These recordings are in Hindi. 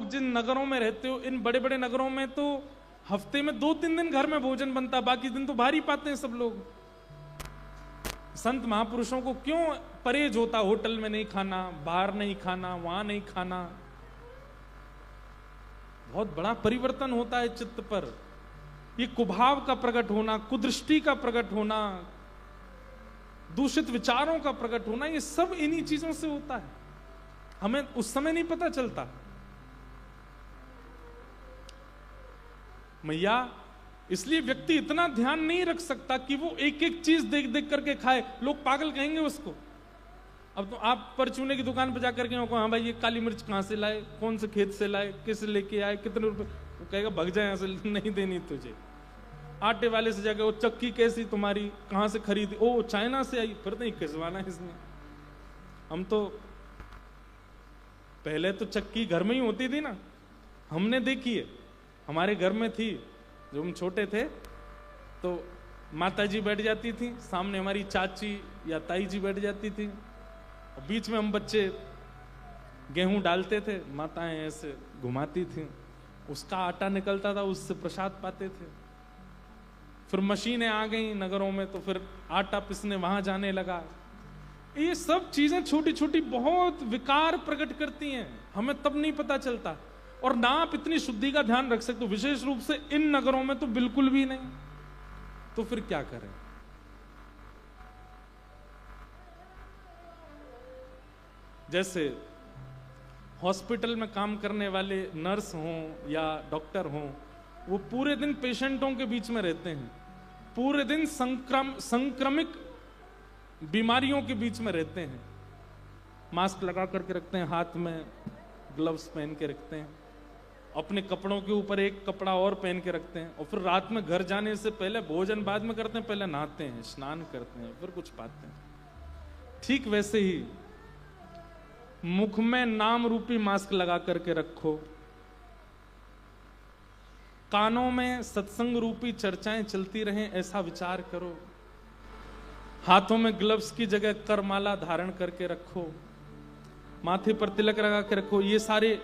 लोग जिन नगरों में रहते हो, इन बड़े बड़े नगरों में तो हफ्ते में 2-3 दिन घर में भोजन बनता, बाकी दिन तो बाहर ही पाते हैं सब लोग। संत महापुरुषों को क्यों परहेज होता, होटल में नहीं खाना, बाहर नहीं खाना, वहां नहीं खाना। बहुत बड़ा परिवर्तन होता है चित्त पर। ये कुभाव का प्रकट होना, कुदृष्टि का प्रकट होना, दूषित विचारों का प्रकट होना, ये सब इन्हीं चीजों से होता है। हमें उस समय नहीं पता चलता। मैया इसलिए व्यक्ति इतना ध्यान नहीं रख सकता कि वो एक एक चीज देख देख करके खाए, लोग पागल कहेंगे उसको। अब तो आप परचूने की दुकान पर जाकर के हाँ भाई ये काली मिर्च कहां से लाए, कौन से खेत से लाए, किस लेके आए, कितने रुपए, वो कहेगा भग जाए यहां से, नहीं देनी तुझे। आटे वाले से जाकर वो चक्की कैसी तुम्हारी, कहां से खरीदी, ओ चाइना से आई, फिर नहीं खिंचवाना इसमें। हम तो पहले तो चक्की घर में ही होती थी ना, हमने देखी है, हमारे घर में थी। जब हम छोटे थे तो माता जी बैठ जाती थी, सामने हमारी चाची या ताई जी बैठ जाती थी, और बीच में हम बच्चे गेहूं डालते थे, माताएं ऐसे घुमाती थी, उसका आटा निकलता था, उससे प्रसाद पाते थे। फिर मशीनें आ गई नगरों में, तो फिर आटा पिसने वहां जाने लगा। ये सब चीजें छोटी छोटी बहुत विकार प्रकट करती हैं, हमें तब नहीं पता चलता। और ना आप इतनी शुद्धि का ध्यान रख सकते हो, विशेष रूप से इन नगरों में तो बिल्कुल भी नहीं। तो फिर क्या करें? जैसे हॉस्पिटल में काम करने वाले नर्स हों या डॉक्टर हों, वो पूरे दिन पेशेंटों के बीच में रहते हैं, पूरे दिन संक्रमित बीमारियों के बीच में रहते हैं, मास्क लगा करके रखते हैं, हाथ में ग्लव्स पहन के रखते हैं, अपने कपड़ों के ऊपर एक कपड़ा और पहन के रखते हैं, और फिर रात में घर जाने से पहले, भोजन बाद में करते हैं, पहले नहाते हैं, स्नान करते हैं, फिर कुछ पाते हैं। ठीक वैसे ही मुख में नाम रूपी मास्क लगा करके रखो, कानों में सत्संग रूपी चर्चाएं चलती रहें, ऐसा विचार करो। हाथों में ग्लव्स की जगह करमाला धारण करके रखो, माथे पर तिलक लगा के रखो। ये सारे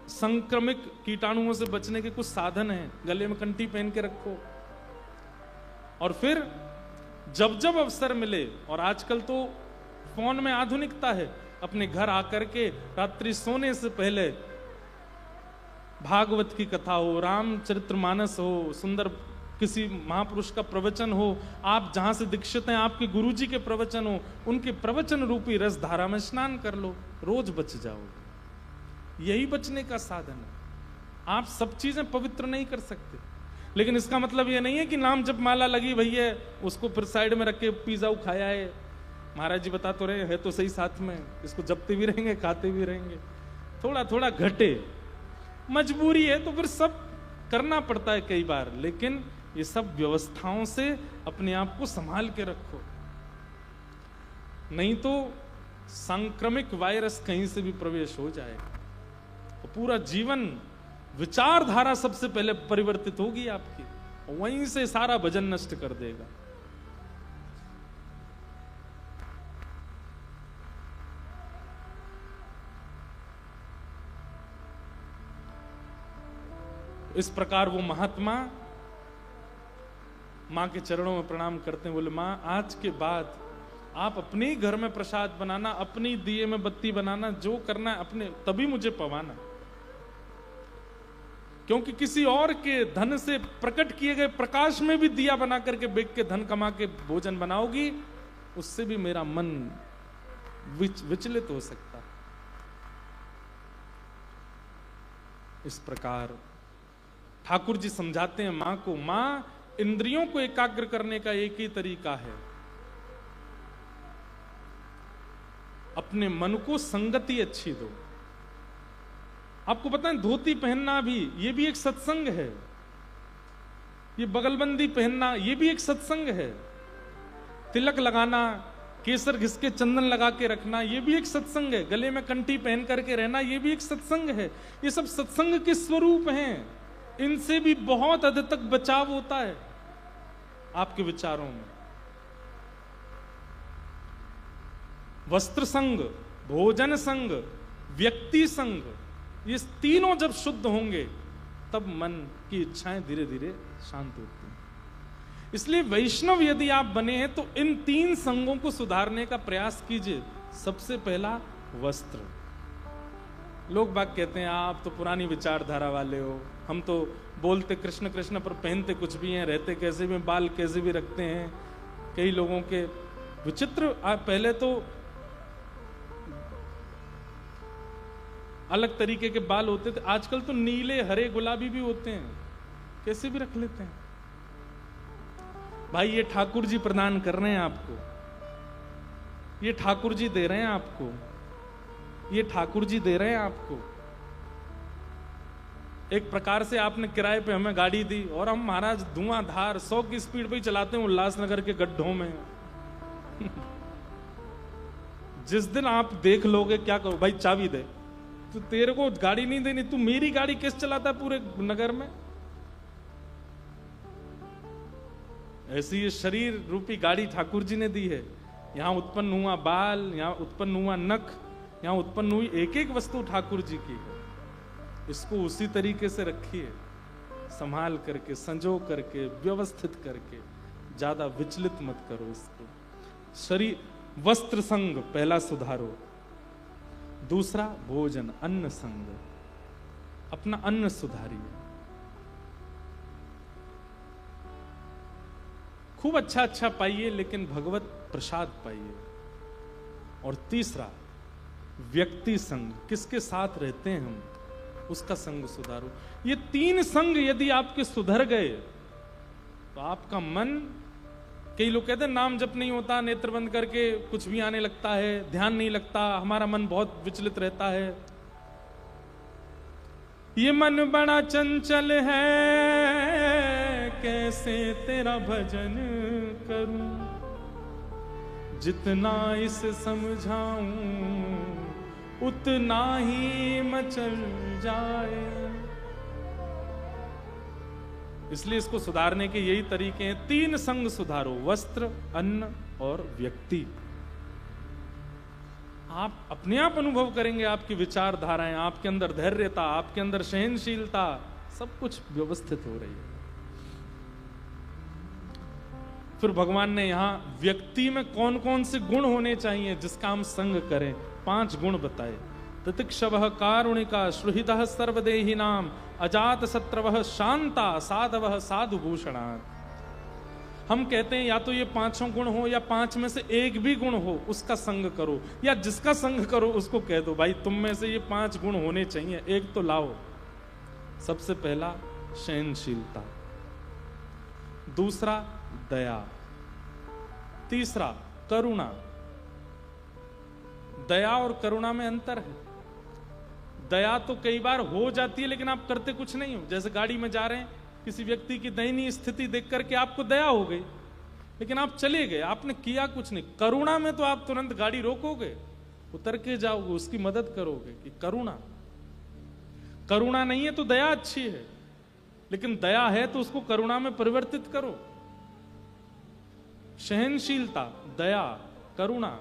संक्रमित कीटाणुओं से बचने के कुछ साधन हैं। गले में कंठी पहन के रखो, और फिर जब जब अवसर मिले, और आजकल तो फोन में आधुनिकता है, अपने घर आकर के रात्रि सोने से पहले भागवत की कथा हो, रामचरितमानस हो, सुंदर किसी महापुरुष का प्रवचन हो, आप जहां से दीक्षित हैं आपके गुरुजी के प्रवचन हो, उनके प्रवचन रूपी रस धारा में स्नान कर लो, रोज बच जाओगे। यही बचने का साधन है। आप सब चीजें पवित्र नहीं कर सकते, लेकिन इसका मतलब यह नहीं है कि नाम जप माला लगी भैया उसको फिर साइड में रख के पिज्जा खाया है। महाराज जी बता तो रहे हैं तो सही, साथ में इसको जपते भी रहेंगे, खाते भी रहेंगे। थोड़ा थोड़ा घटे, मजबूरी है तो फिर सब करना पड़ता है कई बार, लेकिन ये सब व्यवस्थाओं से अपने आप को संभाल के रखो, नहीं तो संक्रमित वायरस कहीं से भी प्रवेश हो जाएगा तो पूरा जीवन, विचारधारा सबसे पहले परिवर्तित होगी आपकी, वहीं से सारा भजन नष्ट कर देगा। इस प्रकार वो महात्मा मां के चरणों में प्रणाम करते हैं, बोले मां आज के बाद आप अपने ही घर में प्रसाद बनाना, अपनी दिए में बत्ती बनाना, जो करना है अपने, तभी मुझे पवाना, क्योंकि किसी और के धन से प्रकट किए गए प्रकाश में भी दिया बना करके बेच के धन कमा के भोजन बनाओगी, उससे भी मेरा मन विचलित हो सकता। इस प्रकार ठाकुर जी समझाते हैं मां को, मां इंद्रियों को एकाग्र करने का एक ही तरीका है, अपने मन को संगति अच्छी दो। आपको पता है धोती पहनना भी, ये भी एक सत्संग है, ये बगलबंदी पहनना ये भी एक सत्संग है, तिलक लगाना, केसर घिस के चंदन लगा के रखना ये भी एक सत्संग है, गले में कंठी पहन करके रहना ये भी एक सत्संग है। ये सब सत्संग के स्वरूप हैं, इनसे भी बहुत हद तक बचाव होता है आपके विचारों में। वस्त्र संग, भोजन संग, व्यक्ति संग, ये तीनों जब शुद्ध होंगे तब मन की इच्छाएं धीरे धीरे शांत होती हैं। इसलिए वैष्णव यदि आप बने हैं तो इन 3 संगों को सुधारने का प्रयास कीजिए। सबसे पहला वस्त्र। लोग बाग कहते हैं आप तो पुरानी विचारधारा वाले हो, हम तो बोलते कृष्ण कृष्ण पर पहनते कुछ भी हैं, रहते कैसे भी, बाल कैसे भी रखते हैं। कई लोगों के विचित्र, पहले तो अलग तरीके के बाल होते थे, आजकल तो नीले हरे गुलाबी भी होते हैं, कैसे भी रख लेते हैं। भाई ये ठाकुर जी प्रदान कर रहे हैं आपको, ये ठाकुर जी दे रहे हैं आपको, ये ठाकुर जी दे रहे हैं आपको। एक प्रकार से आपने किराए पे हमें गाड़ी दी और हम महाराज धुआंधार 100 की स्पीड पे ही चलाते हैं उल्लासनगर के गड्ढों में। जिस दिन आप देख लोगे क्या करो, भाई चाबी दे, तो तेरे को गाड़ी नहीं देनी, तू मेरी गाड़ी किस चलाता है पूरे नगर में। ऐसी ये शरीर रूपी गाड़ी ठाकुर जी ने दी है। यहां उत्पन्न हुआ बाल, यहां उत्पन्न हुआ नख, यहां उत्पन्न हुई एक एक वस्तु ठाकुर जी की है। इसको उसी तरीके से रखिए, संभाल करके, संजो करके, व्यवस्थित करके, ज्यादा विचलित मत करो इसको। शरीर वस्त्र संग पहला सुधारो। दूसरा भोजन अन्न संग, अपना अन्न सुधारिए, खूब अच्छा अच्छा पाइए लेकिन भगवत प्रसाद पाइए। और तीसरा व्यक्ति संग, किसके साथ रहते हैं हम, उसका संग सुधारो। ये 3 संग यदि आपके सुधर गए तो आपका मन, कई लोग कहते हैं नाम जप नहीं होता, नेत्र बंद करके कुछ भी आने लगता है, ध्यान नहीं लगता, हमारा मन बहुत विचलित रहता है। ये मन बड़ा चंचल है, कैसे तेरा भजन करूं, जितना इसे समझाऊं उतना ही मचल जाए। इसलिए इसको सुधारने के यही तरीके हैं। 3 संग सुधारो, वस्त्र, अन्न और व्यक्ति। आप अपने आप अनुभव करेंगे, आपकी विचारधाराएं, आपके अंदर धैर्यता, आपके अंदर सहनशीलता, सब कुछ व्यवस्थित हो रही है। फिर भगवान ने यहां व्यक्ति में कौन कौन से गुण होने चाहिए जिसका हम संग करें, 5 गुण बताए। तितिक्षवः कारुणिका श्रुहितः सर्वदेहि नाम अजात शत्रवः शांता साधवः साधुभूषणात्। हम कहते हैं या तो ये 5 गुण हो या 5 में से एक भी गुण हो, उसका संग करो, या जिसका संग करो उसको कह दो भाई तुम में से ये 5 गुण होने चाहिए, एक तो लाओ। सबसे पहला सहनशीलता, दूसरा दया, तीसरा करुणा। दया और करुणा में अंतर है। दया तो कई बार हो जाती है लेकिन आप करते कुछ नहीं हो। जैसे गाड़ी में जा रहे हैं, किसी व्यक्ति की दयनीय स्थिति देख करके आपको दया हो गई लेकिन आप चले गए, आपने किया कुछ नहीं। करुणा में तो आप तुरंत गाड़ी रोकोगे, उतर के जाओगे, उसकी मदद करोगे कि करुणा। करुणा नहीं है तो दया अच्छी है, लेकिन दया है तो उसको करुणा में परिवर्तित करो। सहनशीलता, दया, करुणा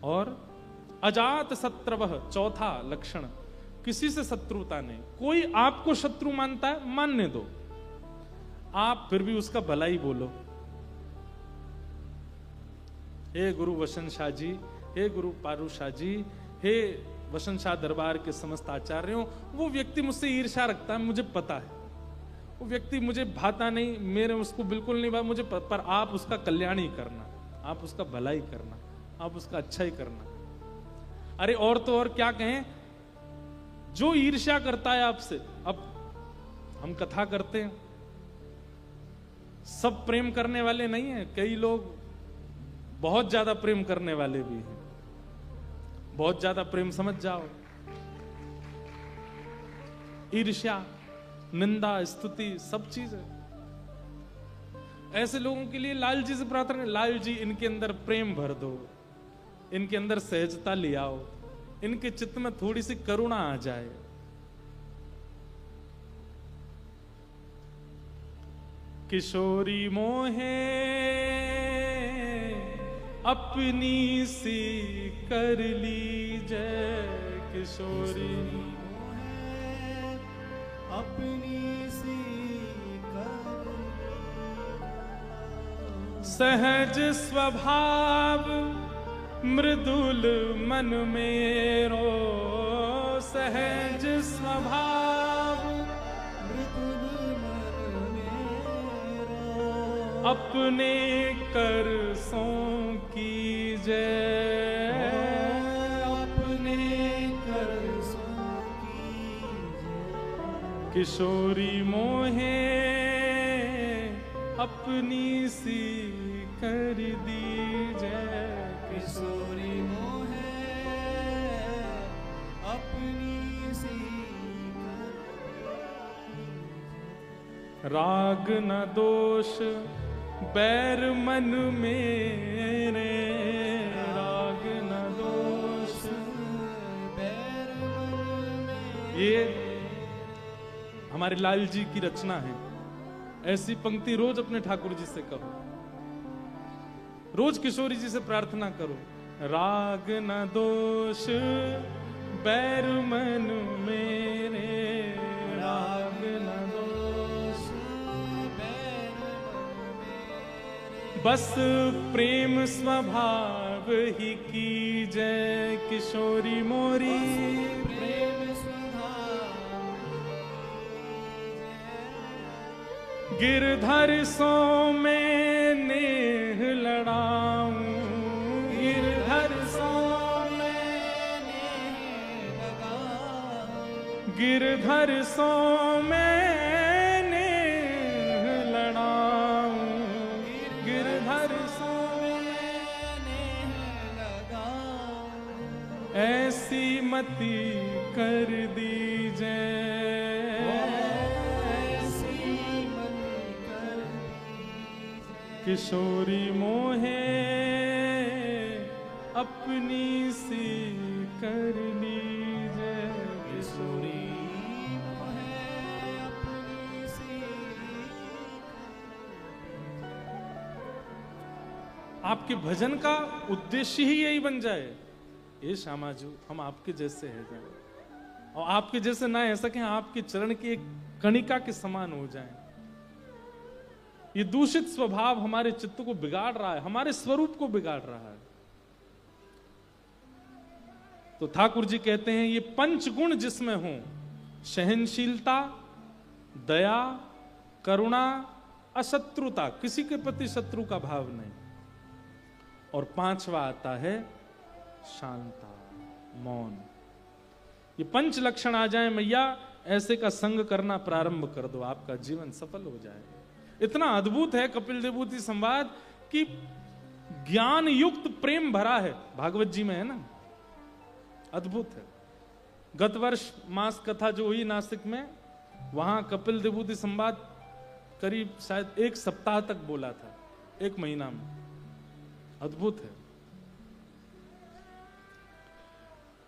और अजात शत्रवः, चौथा लक्षण, किसी से शत्रुता नहीं। कोई आपको शत्रु मानता है, मानने दो, आप फिर भी उसका भला ही बोलो। हे गुरु वसंत शाह जी, हे गुरु पारू शाह जी, हे वसंत शाह दरबार के समस्त आचार्यों, वो व्यक्ति मुझसे ईर्ष्या रखता है, मुझे पता है। वो व्यक्ति मुझे भाता नहीं, मेरे उसको बिल्कुल नहीं भाता मुझे, पर आप उसका कल्याण ही करना, आप उसका भला ही करना, आप उसका अच्छा ही करना। अरे और तो और क्या कहें, जो ईर्ष्या करता है आपसे, अब हम कथा करते हैं, सब प्रेम करने वाले नहीं है, कई लोग बहुत ज्यादा प्रेम करने वाले भी हैं। बहुत ज्यादा प्रेम समझ जाओ, ईर्ष्या, निंदा, स्तुति, सब चीज है। ऐसे लोगों के लिए लाल जी से प्रार्थना, लाल जी इनके अंदर प्रेम भर दो, इनके अंदर सहजता ले आओ, इनके चित्त में थोड़ी सी करुणा आ जाए। किशोरी मोहे अपनी सी कर ली जय, किशोरी अपनी सी सहज स्वभाव मृदुल मन मेरो, सहज स्वभाव मृदुल मन मेरो, अपने कर सो कीजे, अपने कर सो कीजे, किशोरी मोहे अपनी सी कर दीजे, किशोरी मोहे अपनी सी राग न दोष बैर मन मेरे, राग न दोष बैर मन में। ये हमारे लाल जी की रचना है। ऐसी पंक्ति रोज अपने ठाकुर जी से कहो, रोज किशोरी जी से प्रार्थना करो। राग न दोष बैर मन मेरे, राग न दोष बैर मन मेरे, बस प्रेम स्वभाव ही की जय, किशोरी मोरी प्रेम स्वभाव गिरधर सो मैं नेह लड़ाऊं, गिरधर सो मैंने लगाऊं, गिरधर सो मैं नेह लड़ाऊं, गिरधर सो मैंने लगाऊं, ऐसी मति कर दीजे, किशोरी मोहे अपनी सी कर लीजे, किशोरी मोहे अपनी सी। आपके भजन का उद्देश्य ही यही बन जाए, ये श्यामाजू हम आपके जैसे हैं जाए, और आपके जैसे ना ऐसा कि आपके चरण की एक कणिका के समान हो जाएं। ये दूषित स्वभाव हमारे चित्त को बिगाड़ रहा है, हमारे स्वरूप को बिगाड़ रहा है। तो ठाकुर जी कहते हैं ये पंच गुण जिसमें हो, सहनशीलता, दया, करुणा, अशत्रुता, किसी के प्रति शत्रु का भाव नहीं, और पांचवा आता है शांता, मौन। ये पंच लक्षण आ जाए मैया, ऐसे का संग करना प्रारंभ कर दो, आपका जीवन सफल हो जाएगा। इतना अद्भुत है कपिल देवभूति संवाद कि ज्ञान युक्त प्रेम भरा है, भागवत जी में है ना, अद्भुत है। गत वर्ष मास कथा जो हुई नासिक में, वहां कपिल देवभूति संवाद करीब शायद 1 सप्ताह तक बोला था, 1 महीना में, अद्भुत है।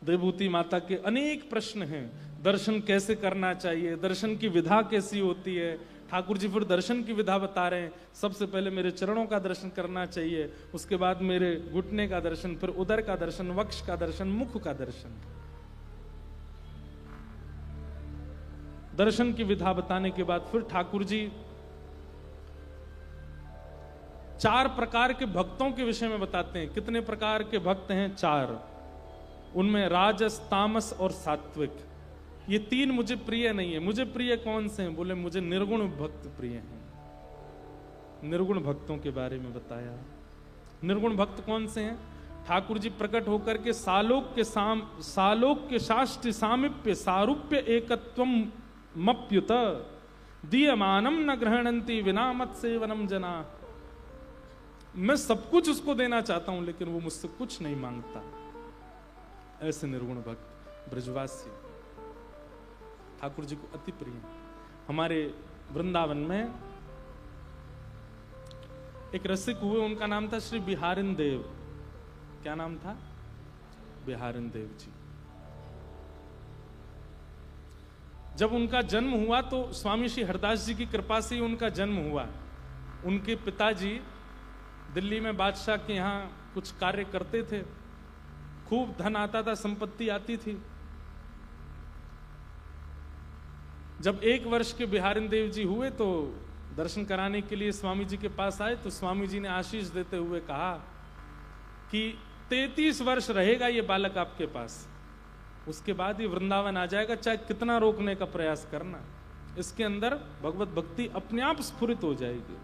देवभूति माता के अनेक प्रश्न हैं, दर्शन कैसे करना चाहिए, दर्शन की विधा कैसी होती है। ठाकुर जी फिर दर्शन की विधा बता रहे हैं, सबसे पहले मेरे चरणों का दर्शन करना चाहिए, उसके बाद मेरे घुटने का दर्शन, फिर उदर का दर्शन, वक्ष का दर्शन, मुख का दर्शन। दर्शन की विधा बताने के बाद फिर ठाकुर जी 4 प्रकार के भक्तों के विषय में बताते हैं। कितने प्रकार के भक्त हैं? 4। उनमें राजस, तामस और सात्विक। ये 3 मुझे प्रिय नहीं है। मुझे प्रिय कौन से हैं? बोले मुझे निर्गुण भक्त प्रिय हैं। निर्गुण भक्तों के बारे में बताया। निर्गुण भक्त कौन से हैं? ठाकुर जी प्रकट होकर के सालोक के शास्त्र सामिप्य सारूप्य एकत्वम मप्युत दीयमानम न ग्रहणंती विना मत सेवनम जना। मैं सब कुछ उसको देना चाहता हूं, लेकिन वो मुझसे कुछ नहीं मांगता। ऐसे निर्गुण भक्त ब्रजवासी ठाकुर जी को अति प्रिय। हमारे वृंदावन में एक रसिक हुए, उनका नाम था श्री बिहारिन देव। क्या नाम था? बिहारिन देव जी। जब उनका जन्म हुआ तो स्वामी श्री हरदास जी की कृपा से ही उनका जन्म हुआ। उनके पिताजी दिल्ली में बादशाह के यहाँ कुछ कार्य करते थे, खूब धन आता था, संपत्ति आती थी। जब 1 वर्ष के बिहारिन देव जी हुए तो दर्शन कराने के लिए स्वामी जी के पास आए, तो स्वामी जी ने आशीष देते हुए कहा कि 33 वर्ष रहेगा ये बालक आपके पास, उसके बाद ये वृंदावन आ जाएगा, चाहे कितना रोकने का प्रयास करना, इसके अंदर भगवत भक्ति अपने आप स्फुरित हो जाएगी।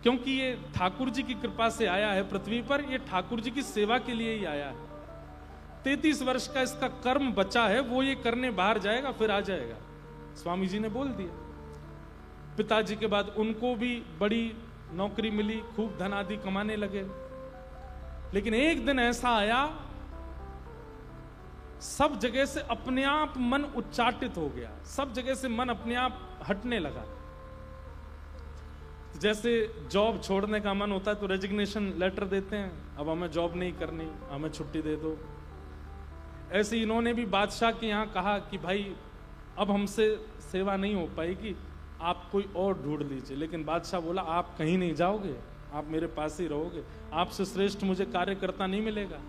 क्योंकि ये ठाकुर जी की कृपा से आया है पृथ्वी पर, ये ठाकुर जी की सेवा के लिए ही आया है। 33 वर्ष का इसका कर्म बचा है, वो ये करने बाहर जाएगा, फिर आ जाएगा। स्वामी जी ने बोल दिया। पिताजी के बाद उनको भी बड़ी नौकरी मिली, खूब धन आदि कमाने लगे। लेकिन एक दिन ऐसा आया, सब जगह से अपने आप मन उच्चाटित हो गया, सब जगह से मन अपने आप हटने लगा। जैसे जॉब छोड़ने का मन होता है तो रेजिग्नेशन लेटर देते हैं, अब हमें जॉब नहीं करनी, हमें छुट्टी दे दो। ऐसे इन्होंने भी बादशाह के यहाँ कहा कि भाई अब हमसे सेवा नहीं हो पाएगी, आप कोई और ढूंढ लीजिए। लेकिन बादशाह बोला आप कहीं नहीं जाओगे, आप मेरे पास ही रहोगे, आपसे श्रेष्ठ मुझे कार्यकर्ता नहीं मिलेगा।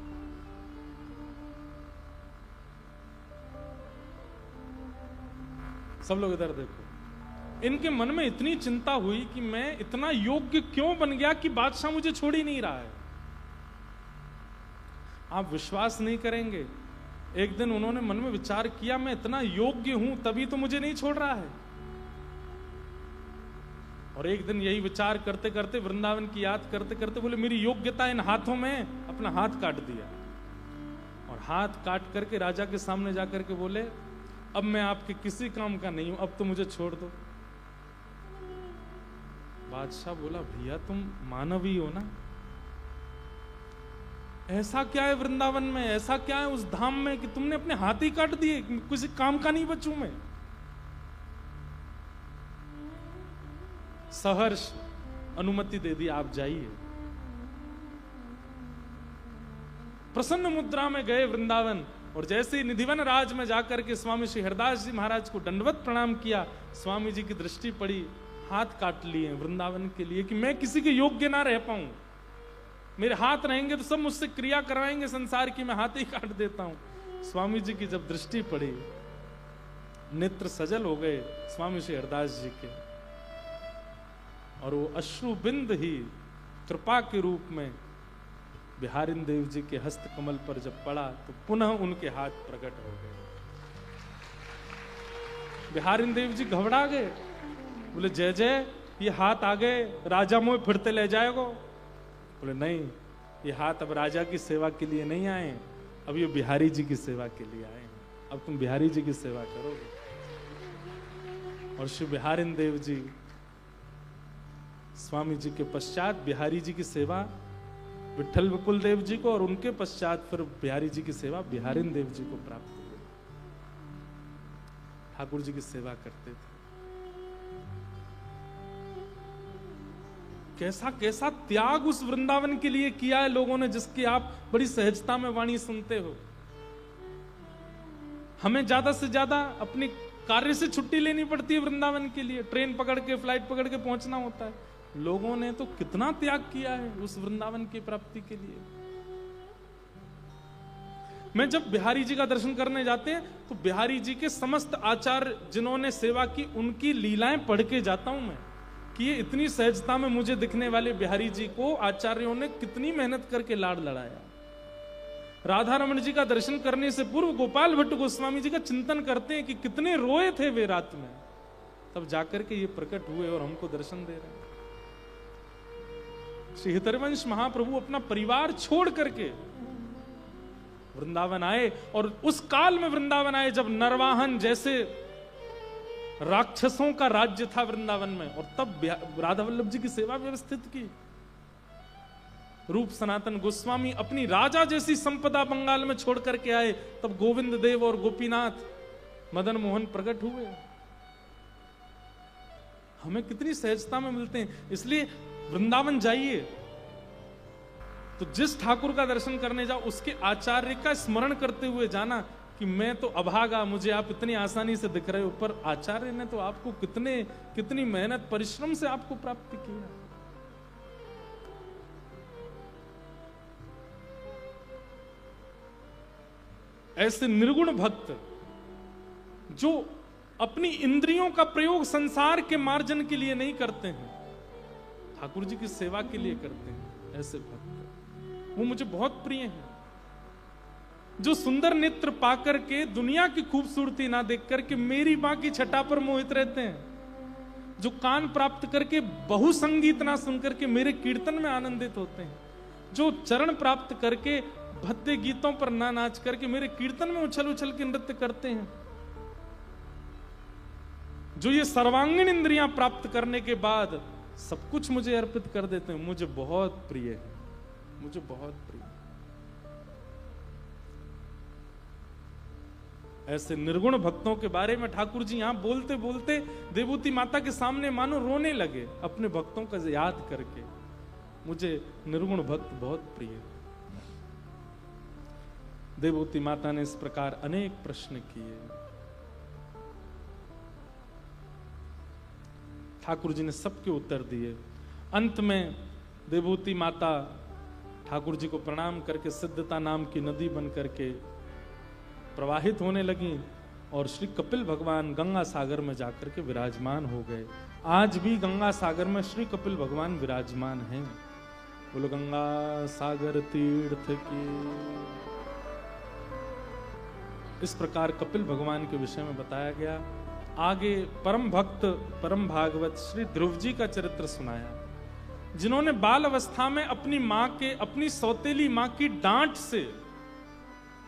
सब लोग इधर देखो। इनके मन में इतनी चिंता हुई कि मैं इतना योग्य क्यों बन गया कि बादशाह मुझे छोड़ ही नहीं रहा है। आप विश्वास नहीं करेंगे, एक दिन उन्होंने मन में विचार किया मैं इतना योग्य हूं तभी तो मुझे नहीं छोड़ रहा है। और एक दिन यही विचार करते करते, वृंदावन की याद करते करते बोले मेरी योग्यता इन हाथों में, अपना हाथ काट दिया। और हाथ काट करके राजा के सामने जाकर के बोले अब मैं आपके किसी काम का नहीं हूं, अब तो मुझे छोड़ दो। बादशाह बोला भैया तुम मानव ही हो ना, ऐसा क्या है वृंदावन में, ऐसा क्या है उस धाम में कि तुमने अपने हाथ ही काट दिए, किसी काम का नहीं बचूं मैं। सहर्ष अनुमति दे दी, आप जाइए। प्रसन्न मुद्रा में गए वृंदावन, और जैसे ही निधिवन राज में जाकर के स्वामी श्री हरदास जी महाराज को दंडवत प्रणाम किया, स्वामी जी की दृष्टि पड़ी, हाथ काट लिए वृंदावन के लिए कि मैं किसी के योग्य ना रह पाऊं। मेरे हाथ रहेंगे तो सब मुझसे क्रिया करवाएंगे संसार की, मैं हाथ ही काट देता हूं। स्वामी जी की जब दृष्टि पड़ी, नेत्र सजल हो गए स्वामी श्री हरदास जी के, और वो अश्रु बिंद ही कृपा के रूप में बिहारिन देव जी के हस्त कमल पर जब पड़ा तो पुनः उनके हाथ प्रकट हो गए। बिहारिन देव जी घबरा गए, बोले जय जय ये हाथ आ गए, राजा मोह फिरते ले जाएगो। बोले नहीं, ये हाथ अब राजा की सेवा के लिए नहीं आए, अब ये बिहारी जी की सेवा के लिए आए हैं, अब तुम बिहारी जी की सेवा करोगे। और श्री बिहारिन देव जी स्वामी जी के पश्चात बिहारी जी की सेवा विठल विपुल देव जी को, और उनके पश्चात फिर बिहारी जी की सेवा बिहारिन देव जी को प्राप्त हुई। ठाकुर जी की सेवा करते थे। कैसा कैसा त्याग उस वृंदावन के लिए किया है लोगों ने, जिसकी आप बड़ी सहजता में वाणी सुनते हो। हमें ज्यादा से ज्यादा अपने कार्य से छुट्टी लेनी पड़ती है वृंदावन के लिए, ट्रेन पकड़ के फ्लाइट पकड़ के पहुंचना होता है। लोगों ने तो कितना त्याग किया है उस वृंदावन की प्राप्ति के लिए। मैं जब बिहारी जी का दर्शन करने जाते हैं तो बिहारी जी के समस्त आचार्य जिन्होंने सेवा की उनकी लीलाएं पढ़ के जाता हूं मैं, कि ये इतनी सहजता में मुझे दिखने वाले बिहारी जी को आचार्यों ने कितनी मेहनत करके लाड़ लड़ाया। राधा रमण जी का दर्शन करने से पूर्व गोपाल भट्ट गोस्वामी जी का चिंतन करते हैं कि कितने रोए थे वे रात में, तब जाकर के ये प्रकट हुए और हमको दर्शन दे रहे हैं। श्री हितरवंश महाप्रभु अपना परिवार छोड़ करके वृंदावन आए, और उस काल में वृंदावन आए जब नरवाहन जैसे राक्षसों का राज्य था वृंदावन में, और तब राधा वल्लभ जी की सेवा व्यवस्थित की। रूप सनातन गोस्वामी अपनी राजा जैसी संपदा बंगाल में छोड़ करके आए, तब गोविंद देव और गोपीनाथ मदन मोहन प्रकट हुए। हमें कितनी सहजता में मिलते हैं। इसलिए वृंदावन जाइए तो जिस ठाकुर का दर्शन करने जाओ उसके आचार्य का स्मरण करते हुए जाना कि मैं तो अभागा, मुझे आप इतनी आसानी से दिख रहे हो, पर आचार्य ने तो आपको कितनी मेहनत परिश्रम से आपको प्राप्त किया। ऐसे निर्गुण भक्त जो अपनी इंद्रियों का प्रयोग संसार के मार्जन के लिए नहीं करते हैं, ठाकुर जी की सेवा के लिए करते हैं, ऐसे भक्त वो मुझे बहुत प्रिय हैं। जो सुंदर नेत्र पाकर के दुनिया की खूबसूरती ना देख करके मेरी मां की छटा पर मोहित रहते हैं, जो कान प्राप्त करके बहु संगीत ना सुनकर के मेरे कीर्तन में आनंदित होते हैं, जो चरण प्राप्त करके भद्दे गीतों पर ना नाच करके मेरे कीर्तन में उछल उछल के नृत्य करते हैं, जो ये सर्वांगीण इंद्रियां प्राप्त करने के बाद सब कुछ मुझे अर्पित कर देते हैं, मुझे बहुत प्रिय है, मुझे बहुत प्रिय। ऐसे निर्गुण भक्तों के बारे में ठाकुर जी यहां बोलते बोलते देवूती माता के सामने मानो रोने लगे अपने भक्तों का याद करके। मुझे निर्गुण भक्त बहुत प्रिय। देवूती माता ने इस प्रकार अनेक प्रश्न किए। ठाकुर जी ने सबके उत्तर दिए। अंत में देवूती माता ठाकुर जी को प्रणाम करके सिद्धता नाम की नदी बन करके प्रवाहित होने लगी और श्री कपिल भगवान गंगा सागर में जाकर के विराजमान हो गए। आज भी गंगा सागर में श्री कपिल भगवान विराजमान हैं। बोलो गंगा सागर तीर्थ की। इस प्रकार कपिल भगवान के विषय में बताया गया। आगे परम भक्त परम भागवत श्री ध्रुव जी का चरित्र सुनाया, जिन्होंने बाल अवस्था में अपनी मां के, अपनी सौतेली मां की डांट से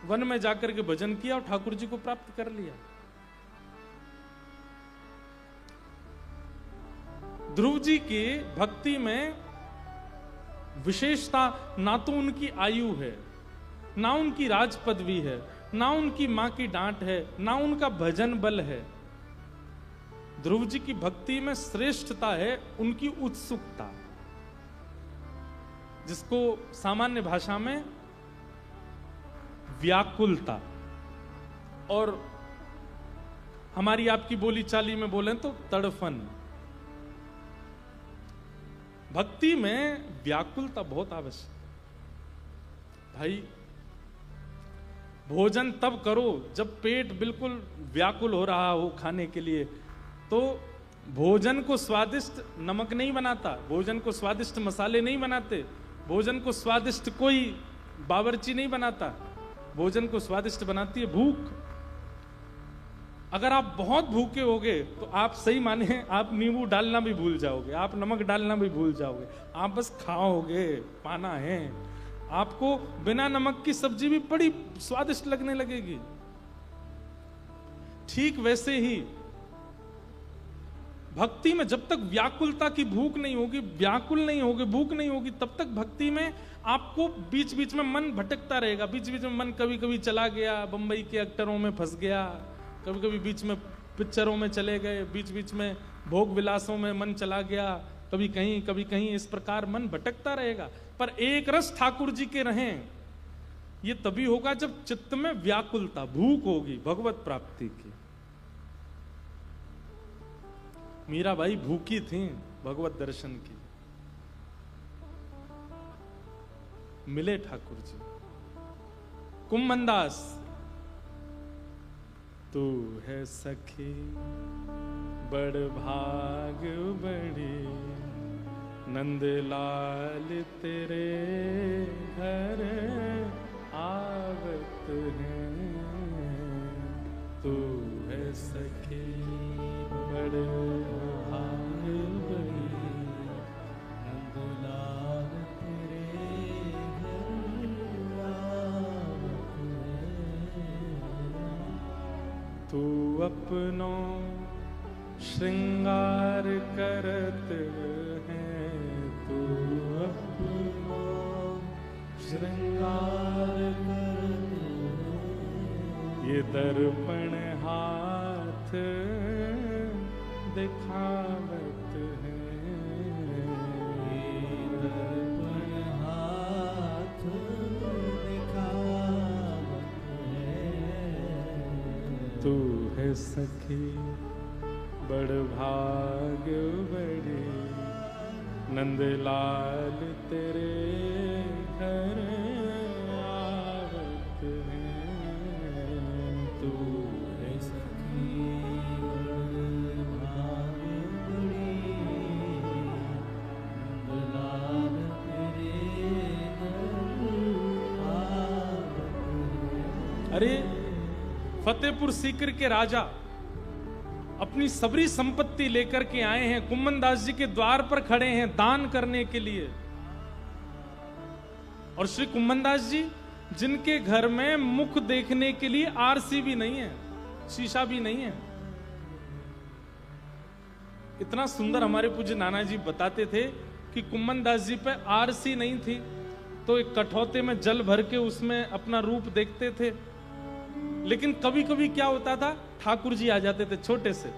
वन में जाकर के भजन किया और ठाकुर जी को प्राप्त कर लिया। ध्रुव जी की भक्ति में विशेषता ना तो उनकी आयु है, ना उनकी राज पदवी है, ना उनकी मां की डांट है, ना उनका भजन बल है। ध्रुव जी की भक्ति में श्रेष्ठता है उनकी उत्सुकता, जिसको सामान्य भाषा में व्याकुलता, और हमारी आपकी बोली चाली में बोलें तो तड़फन। भक्ति में व्याकुलता बहुत आवश्यक। भाई भोजन तब करो जब पेट बिल्कुल व्याकुल हो रहा हो खाने के लिए। तो भोजन को स्वादिष्ट नमक नहीं बनाता, भोजन को स्वादिष्ट मसाले नहीं बनाते, भोजन को स्वादिष्ट कोई बावर्ची नहीं बनाता, भोजन को स्वादिष्ट बनाती है भूख। अगर आप बहुत भूखे होगे तो आप सही माने आप नींबू डालना भी भूल जाओगे, आप नमक डालना भी भूल जाओगे, आप बस खाओगे, पाना है। आपको बिना नमक की सब्जी भी बड़ी स्वादिष्ट लगने लगेगी। ठीक वैसे ही भक्ति में जब तक व्याकुलता की भूख नहीं होगी, व्याकुल नहीं होगी, भूख नहीं होगी, तब तक भक्ति में आपको बीच बीच में मन भटकता रहेगा। बीच बीच में मन कभी कभी चला गया, बंबई के एक्टरों में फंस गया, कभी कभी बीच में पिक्चरों में चले गए, बीच बीच में भोग विलासों में मन चला गया, कभी कहीं इस प्रकार मन भटकता रहेगा। पर एक रस ठाकुर जी के रहें, ये तभी होगा जब चित्त में व्याकुलता, भूख होगी भगवत प्राप्ति की। मीराबाई भूखी थी भगवत दर्शन की, मिले ठाकुर जी। कुम्मनदास, तू है सखी बड़ भाग बड़ी, नंदलाल तेरे घर आवत है। तू है सखी बड़ भाग बड़ी, नंदलाल तेरे घर आवत है। तू अपनों श्रृंगार करत है, तू अपनों श्रृंगार करत है। ये दर्पण हाथ दिखावत है, ये दर्पण हाथ दिखावत है। तू है सखी बड़ भाग बड़ी, नंदलाल तेरे घर आवत है। अरे फतेहपुर सीकर के राजा अपनी सबरी संपत्ति लेकर के आए हैं, कुम्मन दास जी के द्वार पर खड़े हैं दान करने के लिए। और श्री कुम्मन दास जी जिनके घर में मुख देखने के लिए आरसी भी नहीं है, शीशा भी नहीं है। इतना सुंदर हमारे पूज्य नाना जी बताते थे कि कुम्मन दास जी पे आरसी नहीं थी तो एक कठौते में जल भर के उसमें अपना रूप देखते थे। लेकिन कभी कभी क्या होता था, ठाकुर जी आ जाते थे छोटे से,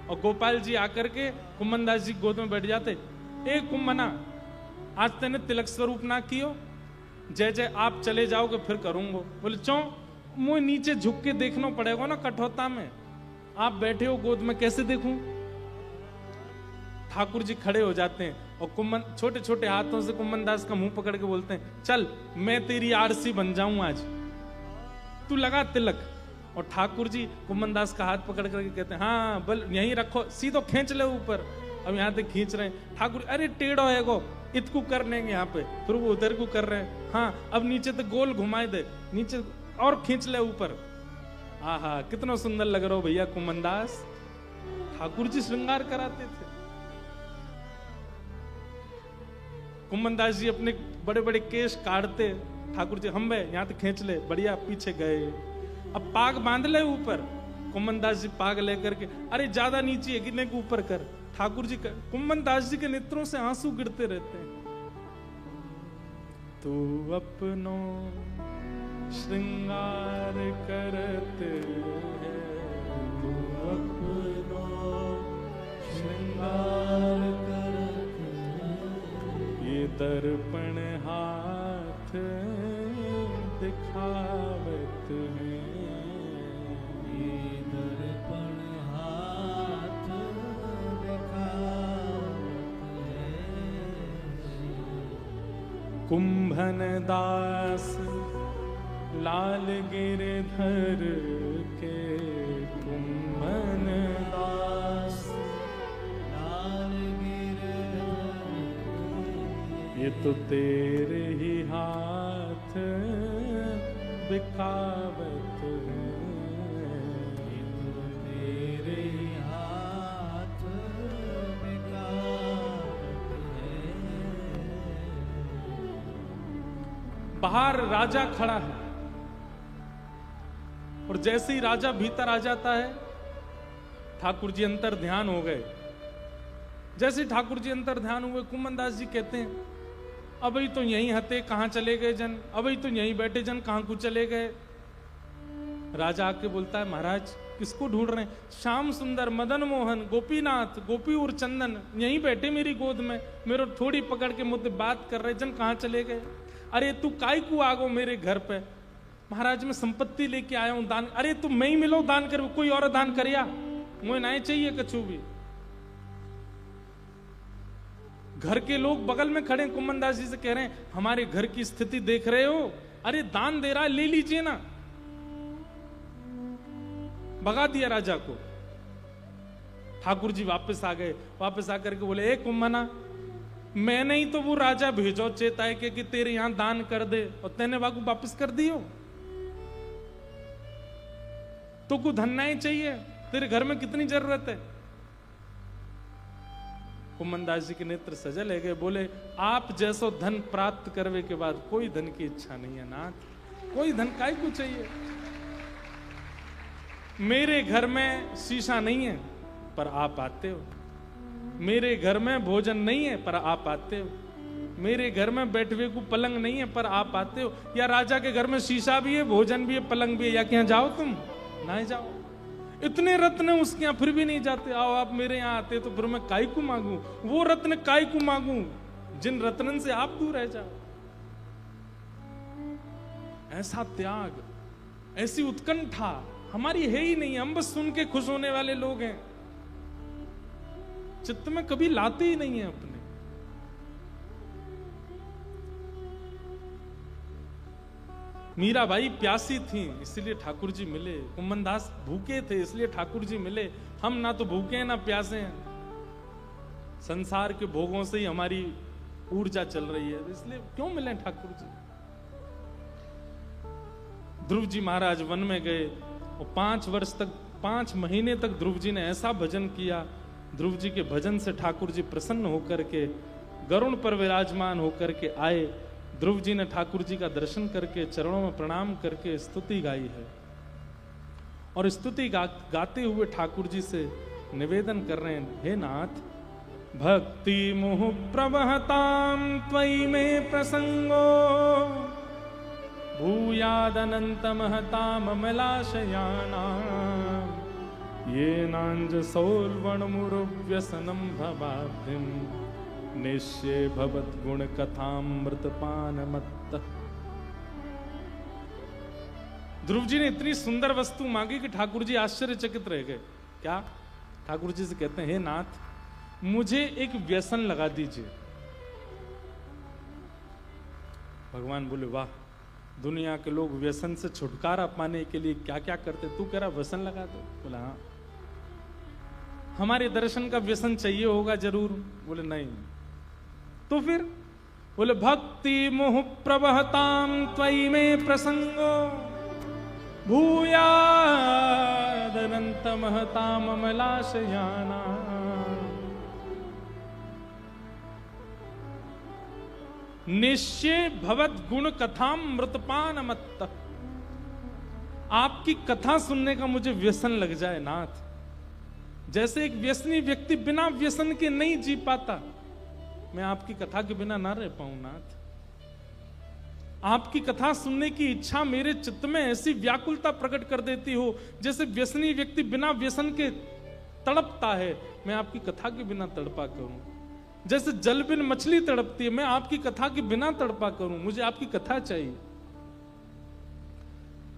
और गोपाल जी आकर के कुम्मन दास जी गोद में बैठ जाते। ए कुम्मना, आज तेने तिलक स्वरूप ना कियो, जय जय आप चले जाओगे फिर करूंगा। बोले चौ, मुझे नीचे झुक के देखना पड़ेगा ना कठौता में, आप बैठे हो गोद में कैसे देखूं। ठाकुर जी खड़े हो जाते हैं और कुम्मन छोटे छोटे हाथों से कुम्मन दास का मुंह पकड़ के बोलते हैं, चल मैं तेरी आरसी बन जाऊं आज, तू लगा तिलक। और ठाकुर जी कुम्मन दास का हाथ पकड़ करके कहते हैं, हाँ बल यहीं रखो, सीधो खींच ले ऊपर। अब यहाँ तक खींच रहे हैं ठाकुर, अरे टेढ़ो है गो, इतकू कर लेंगे यहाँ पे, फिर वो उधर को कर रहे हैं। हाँ अब नीचे तो गोल घुमाए दे, नीचे और खींच ले ऊपर। आहा कितना सुंदर लग रहा हो भैया कुम्मन दास। ठाकुर जी श्रृंगार कराते थे। कुम्मन दास जी अपने बड़े बड़े केश काटते, ठाकुर जी हम यहाँ तक खींच ले, बढ़िया पीछे गए। अब पाग बांध ले ऊपर, कुम्मन दास जी पाग लेकर के, अरे ज्यादा नीचे है गिरने के ऊपर कर। ठाकुर जी कुम्मन दास जी के नेत्रों से आंसू गिरते रहते हैं। तू अपनो श्रृंगार करते है, तू अपनो श्रृंगार करते है, ये दर्पण हाथ दिखावत है, ये दर्पण हाथ दिखावत है। कुंभन दास लाल गिरधर के, कुंभन दास लाल गिरधर के, ये तो तेरे ही हाथ बिकावत है, ये तो तेरे ही हाथ बिकावत है। बाहर राजा खड़ा है और जैसे ही राजा भीतर आ जाता है, ठाकुर जी अंतर ध्यान हो गए। जैसे ही ठाकुर जी अंतर ध्यान हुए, कुम्मन दास जी कहते हैं, अभी तो यहीं हते, कहां चले गए जन, अभी तो यहीं बैठे जन, कहां को चले गए। राजा आके बोलता है, महाराज किसको ढूंढ रहे हैं? श्याम सुंदर, मदन मोहन, गोपीनाथ, गोपी और चंदन यहीं बैठे मेरी गोद में, मेरे थोड़ी पकड़ के मुझसे बात कर रहे, जन कहां चले गए। अरे तू काय को आ गो मेरे घर पे? महाराज मैं संपत्ति लेके आया हूं दान। अरे तू मैं ही मिलो दान कर, कोई और दान करिया, मुझे नहीं चाहिए कछु भी। घर के लोग बगल में खड़े कुम्मन दास जी से कह रहे हैं, हमारे घर की स्थिति देख रहे हो, अरे दान दे रहा है, ले लीजिए ना। भगा दिया राजा को। ठाकुर जी वापस आ गए, वापस आकर के बोले, ए कुम्मना, मैंने ही तो वो राजा भेजो चेताए के कि तेरे यहां दान कर दे, और तेने बागू वापस कर दियो। तो को धन नहीं चाहिए, तेरे घर में कितनी जरूरत है। कुम्मन दास जी के नेत्र सजल है गए, बोले, आप जैसो धन प्राप्त करने के बाद कोई धन की इच्छा नहीं है नाथ, कोई धन काय को चाहिए। मेरे घर में शीशा नहीं है पर आप आते हो, मेरे घर में भोजन नहीं है पर आप आते हो, मेरे घर में बैठवे को पलंग नहीं है पर आप आते हो। या राजा के घर में शीशा भी है, भोजन भी है, पलंग भी है, या क्या जाओ तुम? नहीं जाओ। इतने रत्न उसके यहाँ फिर भी नहीं जाते। आओ आप मेरे यहाँ आते तो फिर मैं काय को मांगू, वो रत्न काय को मांगू जिन रत्नन से आप दूर रह जाओ। ऐसा त्याग, ऐसी उत्कंठा हमारी है ही नहीं। हम बस सुन के खुश होने वाले लोग हैं, चित्त में कभी लाते ही नहीं है अपने। मीराबाई प्यासी थी इसलिए ठाकुर जी मिले, कुम्मन दास भूखे थे इसलिए ठाकुर जी मिले। हम ना तो भूखे हैं ना प्यासे हैं, संसार के भोगों से ही हमारी ऊर्जा चल रही है, इसलिए क्यों मिले ठाकुर जी। ध्रुव जी महाराज वन में गए और 5 महीने तक ध्रुव जी ने ऐसा भजन किया। ध्रुव जी के भजन से ठाकुर जी प्रसन्न होकर के गरुड़ पर विराजमान होकर के आए। ध्रुव जी ने ठाकुर जी का दर्शन करके चरणों में प्रणाम करके स्तुति गाई है और स्तुति गाते हुए ठाकुर जी से निवेदन कर रहे हैं, हे नाथ, भक्ति मोह प्रवहताम त्वयि में प्रसंगो भूयादनंत महताम अमलाशयाना ये नांज सौर्वण मुरुव्यसनम भवाब्धिम निश्चय भवत गुण कथामृत पान मत्त। ध्रुव जी ने इतनी सुंदर वस्तु मांगी कि ठाकुर जी आश्चर्यचकित रह गए। क्या? ठाकुर जी से कहते हैं, हे नाथ, मुझे एक व्यसन लगा दीजिए। भगवान बोले, वाह, दुनिया के लोग व्यसन से छुटकारा पाने के लिए क्या क्या करते, तू कह रहा व्यसन लगा दो? बोला हाँ। हमारे दर्शन का व्यसन चाहिए होगा जरूर? बोले नहीं। तो फिर? बोले भक्ति मोह प्रवहताम त्वयि में प्रसंगो भूयादनंत महताम अमलाशयाना। निश्चय भवत गुण कथाम मृतपान मत्त। आपकी कथा सुनने का मुझे व्यसन लग जाए नाथ। जैसे एक व्यसनी व्यक्ति बिना व्यसन के नहीं जी पाता, मैं आपकी कथा के बिना ना रह पाऊं नाथ। आपकी कथा सुनने की इच्छा मेरे चित्त में ऐसी व्याकुलता प्रकट कर देती हो, जैसे व्यसनी व्यक्ति बिना व्यसन के तड़पता है, मैं आपकी कथा के बिना तड़पा करूं। जैसे जल बिन मछली तड़पती है, मैं आपकी कथा के बिना तड़पा करूं। मुझे आपकी कथा चाहिए।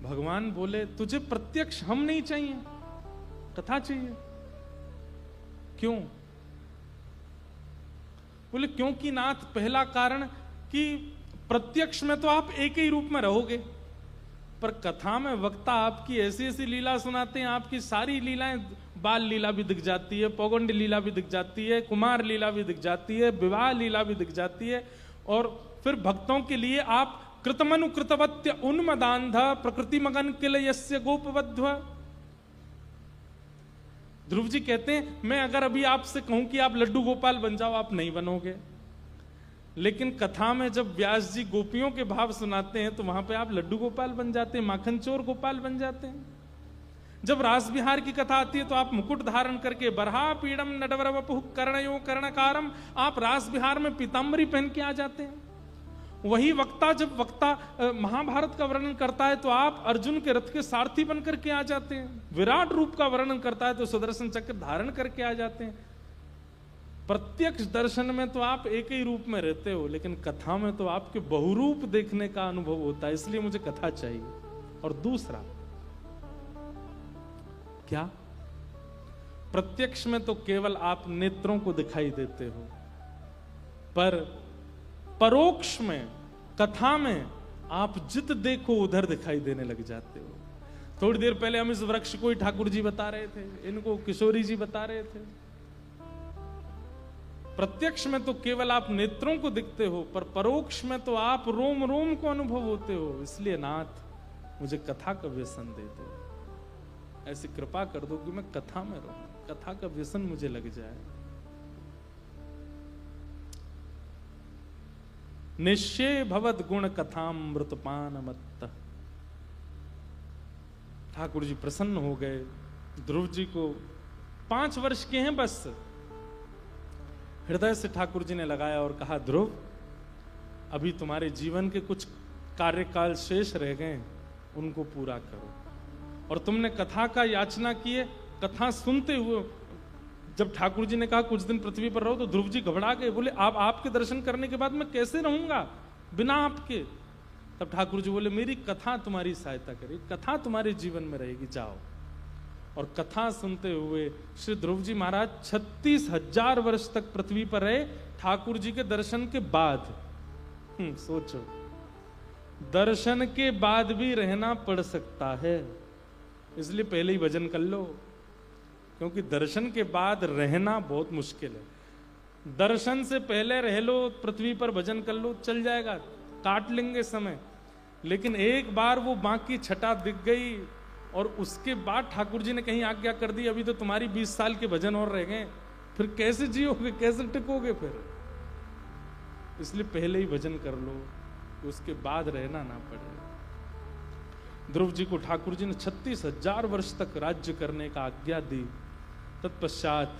भगवान बोले, तुझे प्रत्यक्ष हम नहीं चाहिए, कथा चाहिए। क्यों? बोले क्योंकि नाथ, पहला कारण कि प्रत्यक्ष में तो आप एक ही रूप में रहोगे, पर कथा में वक्ता आपकी ऐसी ऐसी लीला सुनाते हैं, आपकी सारी लीलाएं, बाल लीला भी दिख जाती है, पौगंड लीला भी दिख जाती है, कुमार लीला भी दिख जाती है, विवाह लीला भी दिख जाती है, और फिर भक्तों के लिए आप कृतमनु कृतवत्य उन्मदांध प्रकृति मगन किल यस्य गोपवध्व। ध्रुव जी कहते हैं, मैं अगर अभी आपसे कहूं कि आप लड्डू गोपाल बन जाओ, आप नहीं बनोगे। लेकिन कथा में जब व्यास जी गोपियों के भाव सुनाते हैं तो वहां पे आप लड्डू गोपाल बन जाते हैं, माखन चोर गोपाल बन जाते हैं। जब रास बिहार की कथा आती है तो आप मुकुट धारण करके बरहा पीड़म नडवर वपुः कर्णयो कर्णकारम, आप रास बिहार में पीताम्बरी पहन के आ जाते हैं। वही वक्ता जब वक्ता महाभारत का वर्णन करता है तो आप अर्जुन के रथ के सारथी बनकर के आ जाते हैं। विराट रूप का वर्णन करता है तो सुदर्शन चक्र धारण करके आ जाते हैं। प्रत्यक्ष दर्शन में तो आप एक ही रूप में रहते हो, लेकिन कथा में तो आपके बहुरूप देखने का अनुभव होता है, इसलिए मुझे कथा चाहिए। और दूसरा क्या? प्रत्यक्ष में तो केवल आप नेत्रों को दिखाई देते हो, पर परोक्ष में, कथा में आप जित देखो उधर दिखाई देने लग जाते हो। थोड़ी देर पहले हम इस वृक्ष को ही ठाकुर जी बता रहे थे, इनको किशोरी जी बता रहे थे। प्रत्यक्ष में तो केवल आप नेत्रों को दिखते हो, पर परोक्ष में तो आप रोम रोम को अनुभव होते हो। इसलिए नाथ, मुझे कथा का व्यसन दे दो, ऐसी कृपा कर दो कि मैं कथा में रहूं, कथा का व्यसन मुझे लग जाए। निश्चय भवत गुण कथामृतपान मत्त। ठाकुर जी प्रसन्न हो गए। ध्रुव जी को 5 वर्ष के हैं बस। हृदय से ठाकुर जी ने लगाया और कहा, ध्रुव, अभी तुम्हारे जीवन के कुछ कार्यकाल शेष रह गए, उनको पूरा करो। और तुमने कथा का याचना की है, कथा सुनते हुए जब ठाकुर जी ने कहा कुछ दिन पृथ्वी पर रहो, तो ध्रुव जी घबरा गए। बोले, आप आपके दर्शन करने के बाद मैं कैसे रहूंगा बिना आपके? तब ठाकुर जी बोले, मेरी कथा तुम्हारी सहायता करेगी, कथा तुम्हारे जीवन में रहेगी, जाओ। और कथा सुनते हुए श्री ध्रुव जी महाराज 36,000 वर्ष तक पृथ्वी पर रहे, ठाकुर जी के दर्शन के बाद। सोचो, दर्शन के बाद भी रहना पड़ सकता है, इसलिए पहले ही भजन कर लो, क्योंकि दर्शन के बाद रहना बहुत मुश्किल है। दर्शन से पहले रह लो, पृथ्वी पर भजन कर लो, चल जाएगा, काट लेंगे समय। लेकिन एक बार वो बांकी छटा दिख गई और उसके बाद ठाकुर जी ने कहीं आज्ञा कर दी, अभी तो तुम्हारी 20 साल के भजन और रह गए, फिर कैसे जियोगे, कैसे टिकोगे फिर। इसलिए पहले ही भजन कर लो, उसके बाद रहना ना पड़े। ध्रुव जी को ठाकुर जी ने 36,000 वर्ष तक राज्य करने का आज्ञा दी। तत्पश्चात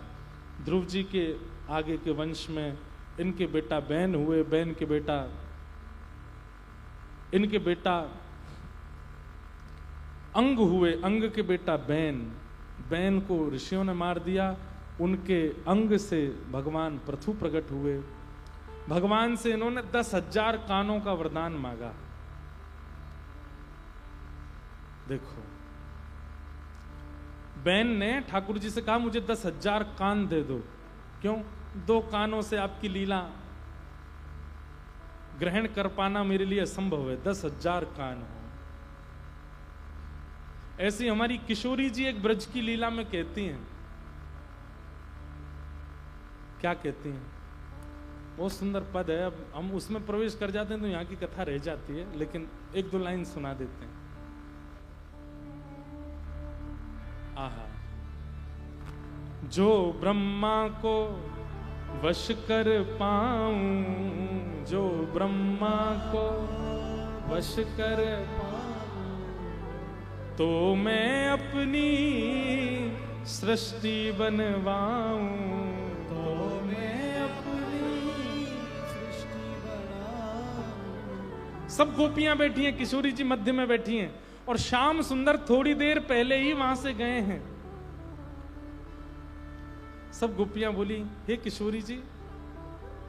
ध्रुव जी के आगे के वंश में इनके बेटा बैन हुए, बैन के बेटा, इनके बेटा अंग हुए, अंग के बेटा बैन, बैन को ऋषियों ने मार दिया। उनके अंग से भगवान पृथु प्रकट हुए। भगवान से इन्होंने 10,000 कानों का वरदान मांगा। देखो, बैन ने ठाकुर जी से कहा मुझे 10,000 कान दे दो। क्यों? 2 कानों से आपकी लीला ग्रहण कर पाना मेरे लिए असंभव है, 10,000 कान हो। ऐसी हमारी किशोरी जी एक ब्रज की लीला में कहती हैं, क्या कहती हैं? बहुत सुंदर पद है, अब हम उसमें प्रवेश कर जाते हैं तो यहाँ की कथा रह जाती है, लेकिन 1-2 लाइन सुना देते हैं। आहा, जो ब्रह्मा को वश कर पाऊं, जो ब्रह्मा को वश कर पाऊं, तो मैं अपनी सृष्टि बनवाऊं, तो मैं अपनी सृष्टि बनाऊं। सब गोपियां बैठी हैं, किशोरी जी मध्य में बैठी हैं, और श्याम सुंदर थोड़ी देर पहले ही वहां से गए हैं। सब गोपियां बोली, हे किशोरी जी,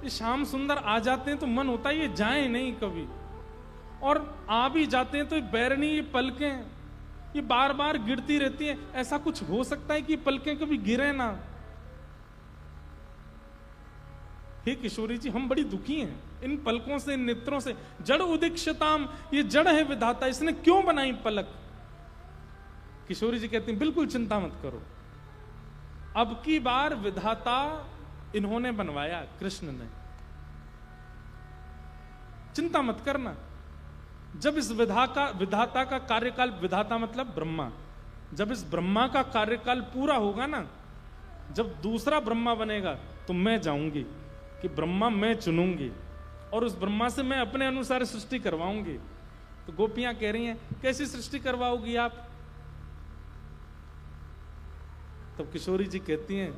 ये श्याम सुंदर आ जाते हैं तो मन होता है ये जाएं नहीं कभी, और आ भी जाते हैं तो बैरनी ये पलकें ये बार बार गिरती रहती हैं, ऐसा कुछ हो सकता है कि पलकें कभी गिरे ना? हे किशोरी जी, हम बड़ी दुखी हैं इन पलकों से, इन नेत्रों से। जड़ उदीक्षताम, ये जड़ है विधाता, इसने क्यों बनाई पलक? किशोरी जी कहती हैं बिल्कुल चिंता मत करो, अब की बार विधाता इन्होंने बनवाया, कृष्ण ने, चिंता मत करना। जब इस विधाता का कार्यकाल, विधाता मतलब ब्रह्मा, जब इस ब्रह्मा का कार्यकाल पूरा होगा ना, जब दूसरा ब्रह्मा बनेगा तो मैं जाऊंगी कि ब्रह्मा मैं चुनूंगी और उस ब्रह्मा से मैं अपने अनुसार सृष्टि करवाऊंगी। तो गोपियां कह रही हैं कैसी सृष्टि करवाओगी आप? तब किशोरी जी कहती हैं,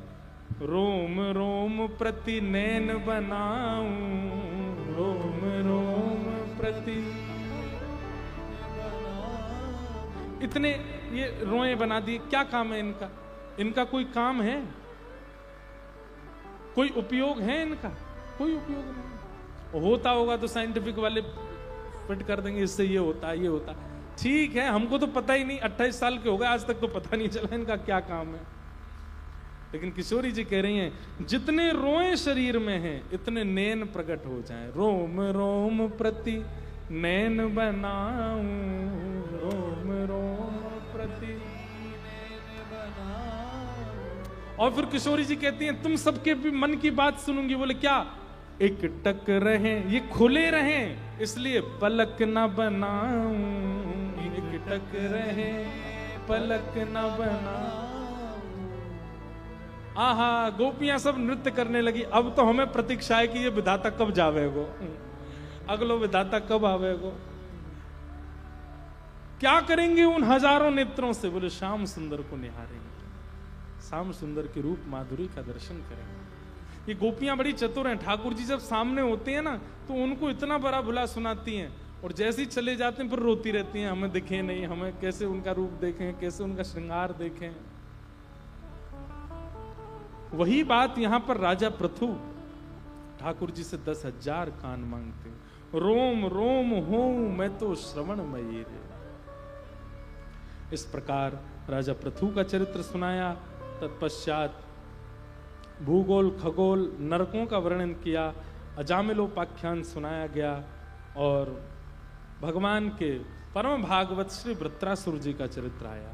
रोम रोम प्रति नैन बनाऊं, रोम रोम प्रति, इतने ये रोए बना दिए, क्या काम है इनका? इनका कोई काम है? कोई उपयोग है इनका? कोई उपयोग नहीं। होता होगा तो साइंटिफिक वाले फिट कर देंगे, इससे ये होता है, ये होता है। ठीक है, हमको तो पता ही नहीं, 28 साल के हो गए, आज तक तो पता नहीं चला इनका क्या काम है। लेकिन किशोरी जी कह रही हैं जितने रोए शरीर में हैं इतने नैन प्रकट हो जाएं। रोम रोम प्रति नैन बनाऊं, रोम रोम प्रति नैन बनाऊं। और फिर किशोरी जी कहती हैं तुम सबके भी मन की बात सुनूंगी। बोले क्या? एक टक रहे, ये खुले रहे, इसलिए पलक न बनाऊं, एक टक रहे पलक न बनाऊं। आहा, गोपियां सब नृत्य करने लगी। अब तो हमें प्रतीक्षा है कि ये विधाता कब जावेगो, अगलो विधाता कब आवेगो, क्या करेंगे उन हजारों नेत्रों से? बोले श्याम सुंदर को निहारेंगे, श्याम सुंदर के रूप माधुरी का दर्शन करेंगे। ये गोपियां बड़ी चतुर हैं। ठाकुर जी जब सामने होते हैं ना तो उनको इतना बड़ा भुला सुनाती हैं, और जैसे ही चले जाते हैं फिर रोती रहती हैं, हमें दिखे नहीं, हमें कैसे उनका रूप देखें, कैसे उनका श्रृंगार देखें। वही बात यहां पर राजा पृथु ठाकुर जी से 10,000 कान मांगते, रोम रोम हो मैं तो श्रवणमयी रे। इस प्रकार राजा पृथु का चरित्र सुनाया। तत्पश्चात भूगोल, खगोल, नरकों का वर्णन किया, अजामिलोपाख्यान सुनाया गया, और भगवान के परम भागवत श्री वृत्रासुर जी का चरित्र आया,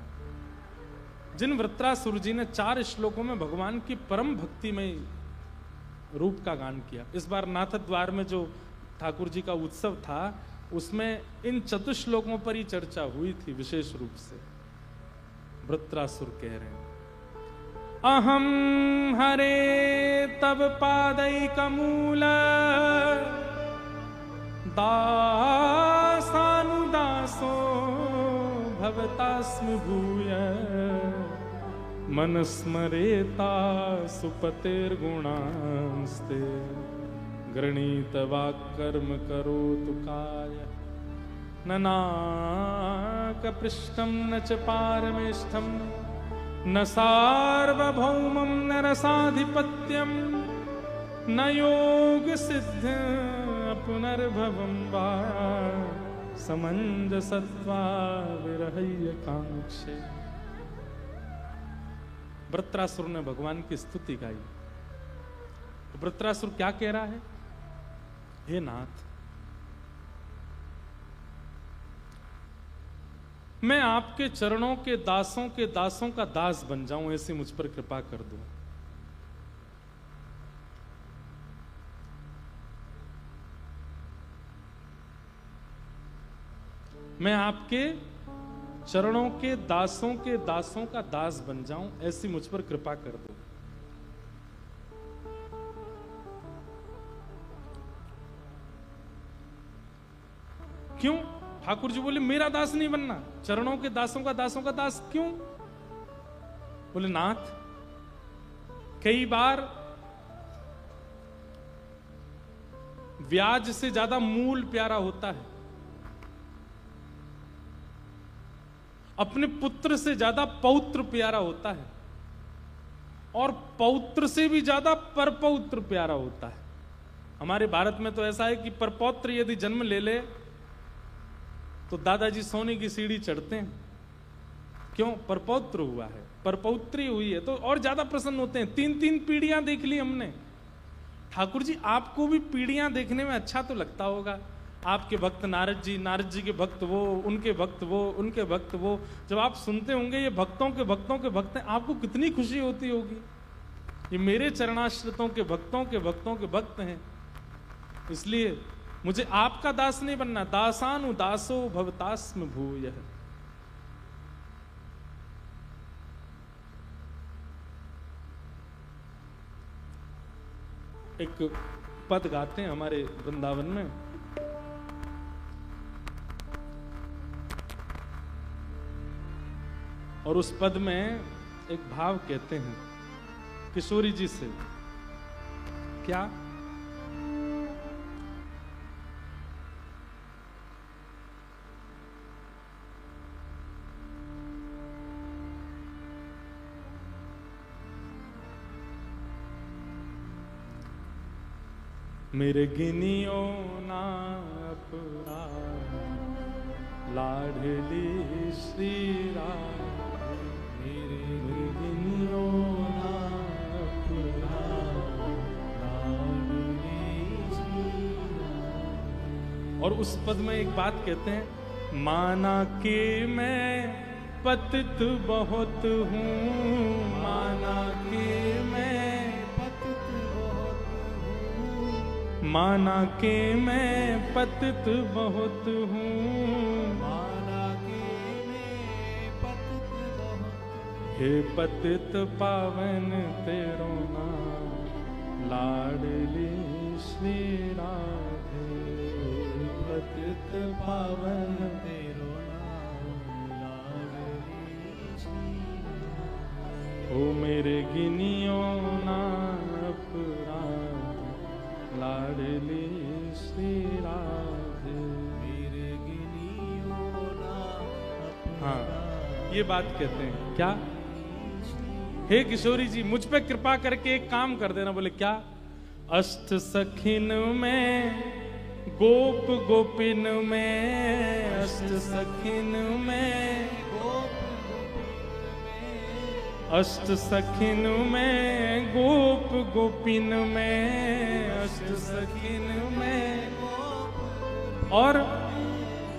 जिन वृत्रासुर जी ने 4 श्लोकों में भगवान की परम भक्तिमय रूप का गान किया। इस बार नाथ द्वार में जो ठाकुर जी का उत्सव था, उसमें इन चतुश्लोकों पर ही चर्चा हुई थी विशेष रूप से। वृत्रासुर कह रहे हैं, अहम हरे तब पादैकमूल दासानुदासो भवतास्मि भूय मनस्मरेता सुपतेर्गुणांस्ते गृणीत वाक्कर्म करोतु काय न नाकपृष्ठं न च पारमेष्ठं न सार्वभौमं न रसाधिपत्यं न योगसिद्ध पुनर्भवं वा समञ्जसत्वा विरहय्यकाङ्क्षे। वृत्रासुर ने भगवान की स्तुति गाई। वृत्रासुर क्या कह रहा है? हे नाथ, मैं आपके चरणों के दासों का दास बन जाऊं, ऐसी मुझ पर कृपा कर दो। मैं आपके चरणों के दासों का दास बन जाऊं, ऐसी मुझ पर कृपा कर दो। क्यों? ठाकुर जी बोले मेरा दास नहीं बनना, चरणों के दासों का दास क्यों? बोले नाथ, कई बार ब्याज से ज्यादा मूल प्यारा होता है, अपने पुत्र से ज्यादा पौत्र प्यारा होता है, और पौत्र से भी ज्यादा परपौत्र प्यारा होता है। हमारे भारत में तो ऐसा है कि परपौत्र यदि जन्म ले ले तो दादाजी सोने की सीढ़ी चढ़ते हैं। क्यों? परपौत्र हुआ है, परपौत्री हुई है, तो और ज्यादा प्रसन्न होते हैं। 3-3 पीढ़ियां देख ली हमने। ठाकुर जी, आपको भी पीढ़ियां देखने में अच्छा तो लगता होगा। आपके भक्त नारद जी के भक्त वो, उनके भक्त वो, उनके भक्त वो। जब आप सुनते होंगे ये भक्तों के भक्त हैं, आपको कितनी खुशी होती होगी। ये मेरे चरणाश्रितों के भक्तों के भक्त हैं। इसलिए मुझे आपका दास नहीं बनना। दासानुदासो भवतास्म भूयः। एक पद गाते हैं हमारे वृंदावन में, और उस पद में एक भाव कहते हैं किशोरी जी से। क्या? मेरे गिनियो ना अपराध लाडली श्री राधे, मेरे गिनियो ना अपराध लाडली श्री राधे। और उस पद में एक बात कहते हैं, माना कि मैं पतित बहुत हूँ, माना कि मैं माना के मैं पतित बहुत हूँ, माना के मैं पतित बहुत। हे पतित पावन तेरो नाम लाडली श्री राधे, पतित पावन तेरो नाम लाडली श्री राधे। ओ मेरे गिनियो ना अपराध लाडली श्री राधे, मेरे गिनियो ना अपराध। हाँ, ये बात कहते हैं। क्या? हे किशोरी जी, मुझ पे कृपा करके एक काम कर देना। बोले क्या? अष्ट सखिन में गोप गोपिन में, अष्ट सखिन में, अष्ट सखिन में गोप गोपिन में, अष्ट सखिन में, और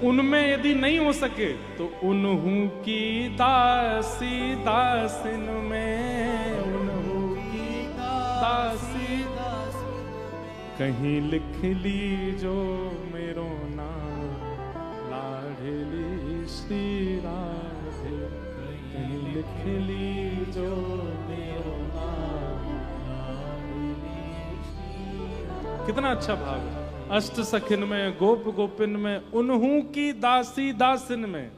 उनमें यदि नहीं हो सके तो उन्हू की दासी दासिन में, उन्हू की दासी कहीं लिख ली जो मेरो नाम सहेली श्री राधे कहीं लिख ली जो मेरो नाम लाडली श्री। कितना अच्छा भाव है। अष्ट सखिन में गोप गोपिन में उन्हू की दासी दासिन में